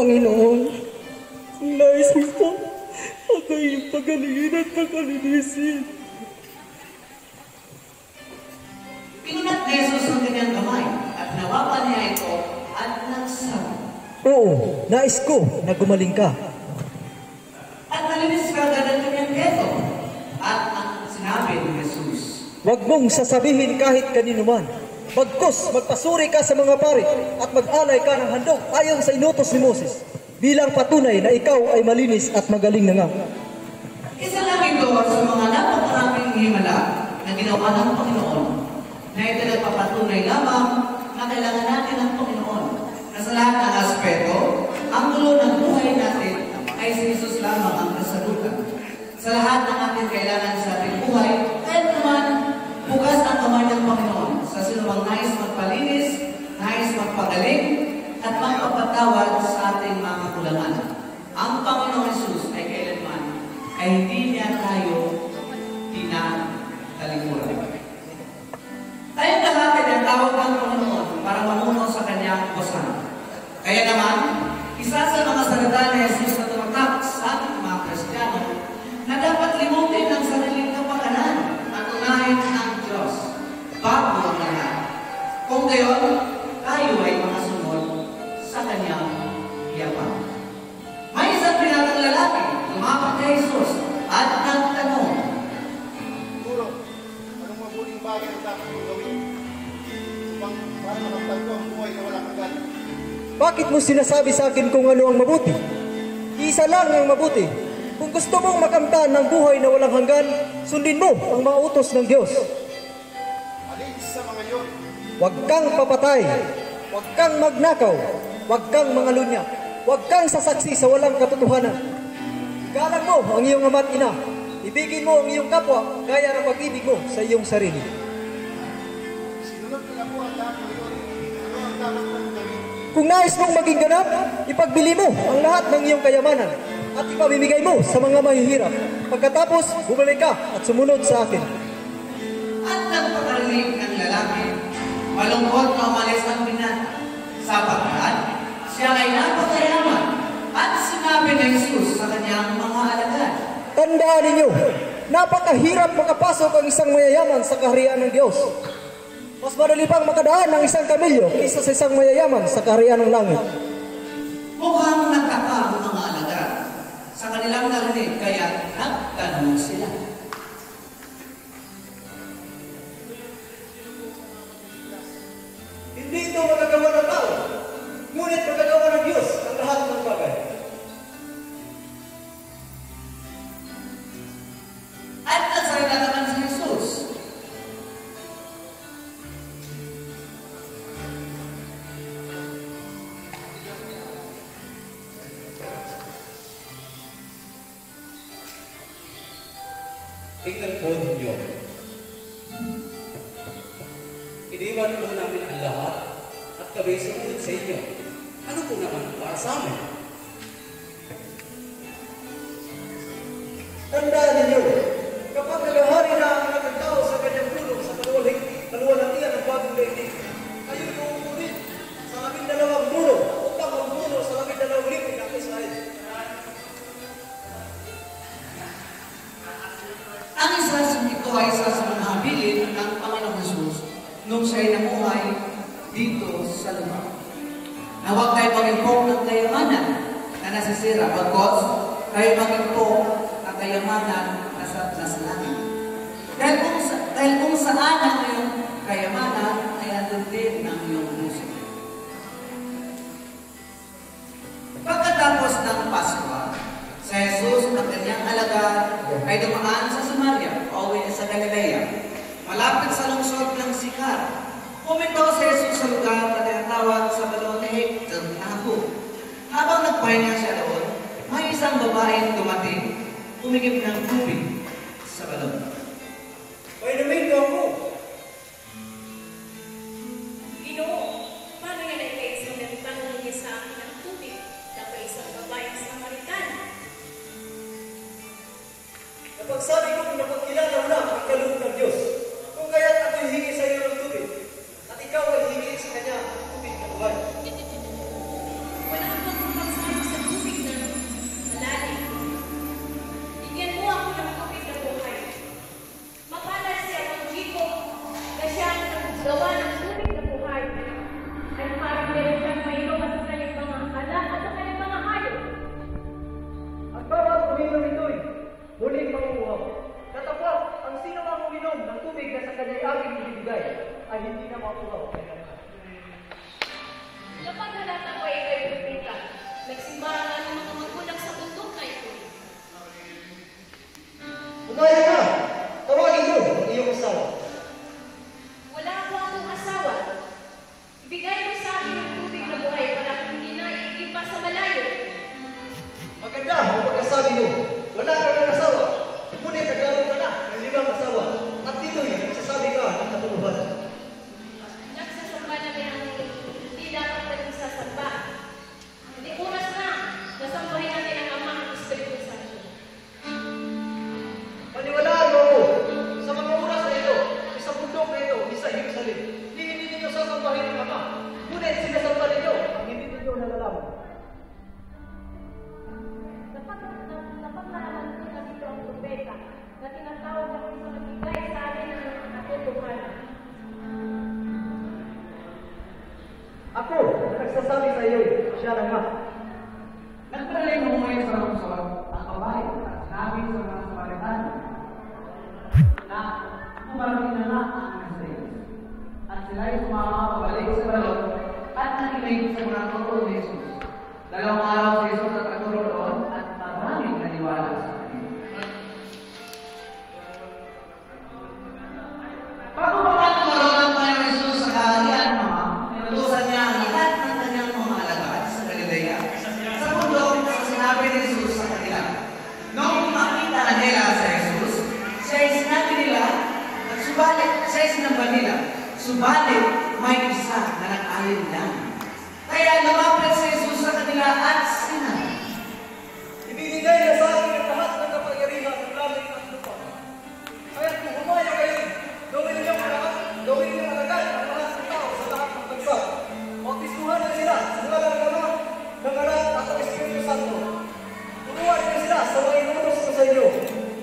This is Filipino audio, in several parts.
Panginoon. Ang nais mo po, ang iyong pagalingin at pagalinisin. Pinunat ni Jesus ang kanyang kamay at nawapan niya ito at nagsabi, Oo, nais ko na gumaling ka. at nalinis ka agad ang kanyang dedo. At ang sinabi ni Jesus, Huwag mong sasabihin kahit kanino man. Bagkus, magpasuri ka sa mga pari at mag-alay ka ng handog ayon sa inutos ni Moses, bilang patunay na ikaw ay malinis at magaling na nga. isa lang ito sa mga napakaraming himala na ginawa ng Panginoon, na ito nagpapatunay lamang na kailangan natin ng Panginoon, na sa lahat ng aspeto, ang gulo ng buhay natin ay si Jesus lamang ang kasagutan. Sa lahat ng ating kailangan sa ating buhay, kahit naman bukas ang kamay ng Panginoon sa sinumang nais magpalinis, nais magpagaling, at magpapatawad sa ating mga kakulangan. Ang Panginoong Jesus ay kailanman ay hindi niya tayo tinatalimuran. Tayong lahat ay natawag ng Panginoon para mamuno sa kanyang kusan. Kaya naman, isa sa mga salita ni Jesus na tumatak sa ating mga Kristiyano na dapat limutin ang sariling kapakanan at unahin ang Diyos bago ang lahat. Kung gayon, tayo ay mga sunod sa kanyang yaman. May isang pinatang lalaki, lumapit kay Jesus at nagtanong, Guro, anong mabuting bagay ang dapat kong gawin upang para makapagto ang buhay na walang hanggan? Bakit mo sinasabi sa akin kung ano ang mabuti? Isa lang ang mabuti. Kung gusto mong makamtan ng buhay na walang hanggan, sundin mo ang mga utos ng Diyos. Alin sa mga iyon? Huwag kang papatay, huwag kang magnakaw, huwag kang mangalunya, huwag kang sasaksi sa walang katotohanan. Igalang mo ang iyong ama at ina. Ibigin mo ang iyong kapwa gaya ng pag-ibig mo sa iyong sarili. Sinunod ko na po ang lahat ng iyon. Ano ang dapat kong gawin? Kung nais mong maging ganap, ipagbili mo ang lahat ng iyong kayamanan at ipamimigay mo sa mga mahihirap. Pagkatapos, bumalik ka at sumunod sa akin. at nagpakarinig ng lalaki. Malungkot na umalis ang binata. Sapagkat siya ay napakayaman at sinabi ni Jesus sa kanyang mga alagad, Tandaan ninyo, napakahirap makapasok ang isang mayayaman sa kaharian ng Diyos. Mas madali pang makadaan ng isang kamilyo kaysa sa isang mayayaman sa kaharian ng langit. mukhang nagtaka ang mga alagad sa kanilang narinig, kaya nagtanong sila. Hindi ito magagawa ng tao, ngunit magagawa ng Diyos ang lahat ng bagay. At nagsalita naman si Jesus. Tingnan po ninyo. Iniwan po namin ang lahat at kami sumunod sa inyo. Ano po naman para sa amin? Tandaan ninyo, kapag nagahari na ang anak ng tao sa kanyang pulong sa kaluwalhatian ng bagong daigdig, kayo uulit sa 12 muno upang magmuno sa 12 lipi ng Israel. Ang isa ito ay isa sa mga habilin ng Panginoong Jesus nung siya'y namuhay dito sa lupa. Na huwag tayo mag-impok ng kayamanan na nasisira, bagkos tayo mag-impok ng kayamanan na sa langit. Dahil kung saan ang iyong kayamanan, ay andun din ang iyong puso. Pagkatapos ng Pasko, si Jesus at kanyang alagad ay dumaan sa Samaria o sa Galilea, malapit sa lungsod ng Sicar. Pumunta si Jesus sa lugar na tinatawag sa balon ni Hector na Hako. Habang nagpahinga siya doon, may isang babaeng dumating, umigip ng tubig sa balon. Painumin ko ako. Ginoo, paano yan ay kaisa ng tanong niya sa akin ng tubig na pa isang babaeng Samaritana? Napagsabi ko na pagkilala mo na ang kaloob ng Diyos. Kung kaya't ako'y hingi sa iyo ng tubig, at ikaw ay hingi sa kanya ng tubig na buhay. Wala akong magsabi Sumaya ka! Tawagin mo ang iyong asawa. Wala po akong asawa. Ibigay mo sa akin ang tubig na buhay para hindi na iiba sa malayo. Maganda ang pagkasabi mo. Wala ka ng asawa. Ngunit nagkaroon ka na ng 5 asawa. At dito'y nagsasabi ka ng katotohanan. Nagsasamba na ang hindi dapat nagsasamba. Hindi oras na. Nasambahin natin ang Ama ang Espiritu Santo. Paniwalaan mo ako. Sa mga oras na ito, sa bundok na ito, sa Jerusalem, hindi ninyo sasambahin ng Ama. Ngunit sinasamba ninyo ang hindi ninyo nalalaman. Dapat nalaman ko na dito ang propeta na tinatawag ako sa magbigay sa atin ng katotohanan. Ako, na nagsasabi sa iyo, siya na nga. Nagpalay mo ngayon sa Ramsor ang babae at sinabi sa mga Samaritan na kumarating na nga ang Mesiyas. At sila'y sumama pabalik sa balon at nakinig sa mga turo ni Jesus. 2 araw si Jesus at nagturo doon at maraming naniwala sa kanya. Bago pa nga tumaroon ang Panginoon Jesus sa kaharian, inutusan niya ang lahat ng kanyang mga alagad sa Galilea. Sa bundok, sinabi ni Jesus sa kanila. Noong makita nila sa Jesus, siya'y sinabi nila at siya'y sinamba nila. Subalit, may isa na nag-alin lang. Kaya lumapit si Jesus sa kanila at sinabi, Ibinigay na sa akin ang lahat ng kapangyarihan ng langit at lupa. Kaya kung humaya kayo, gawin niyo ang alagad ang lahat ng tao sa lahat ng bansa. Bautismuhan niyo sila sa ngalan ng Ama, ng Anak at ng Espiritu Santo. Turuan niyo sila sa mga inutos ko sa inyo.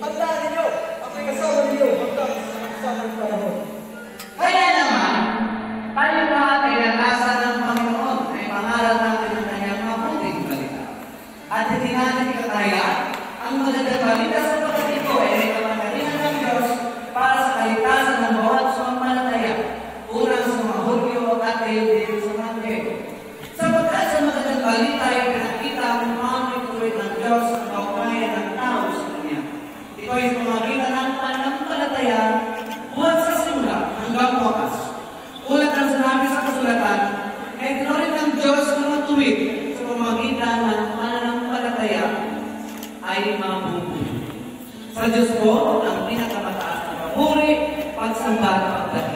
Tandaan ninyo at may kasama ninyo hanggang sa magsalang panahon. kaya naman, tayo lahat ay nalasan ng Panginoon ay pangaral natin ng kanyang mabuting balita. At hindi natin ikataya ang magandang balita sapagkat ito ay may kapangyarihan ng Diyos para sa kaligtasan ng bawat sumampalataya, unang sa mga Hudyo at kayo din sa mga Griego. Sapagkat sa magandang balita ay pinakita kung paano ituloy ng Diyos ang kaugnayan ng tao sa Kanya. Ito ay pamagitan ng pananampalataya buhat sa simula hanggang wakas. Ulat ang sinabi sa kasulatan, ay tinuloy ng Diyos na matuwid sa pamagitan ng pananampalataya ay mabubuhay. Sa Diyos po ang pinakamataas na papuri, pagsamba at pagdating.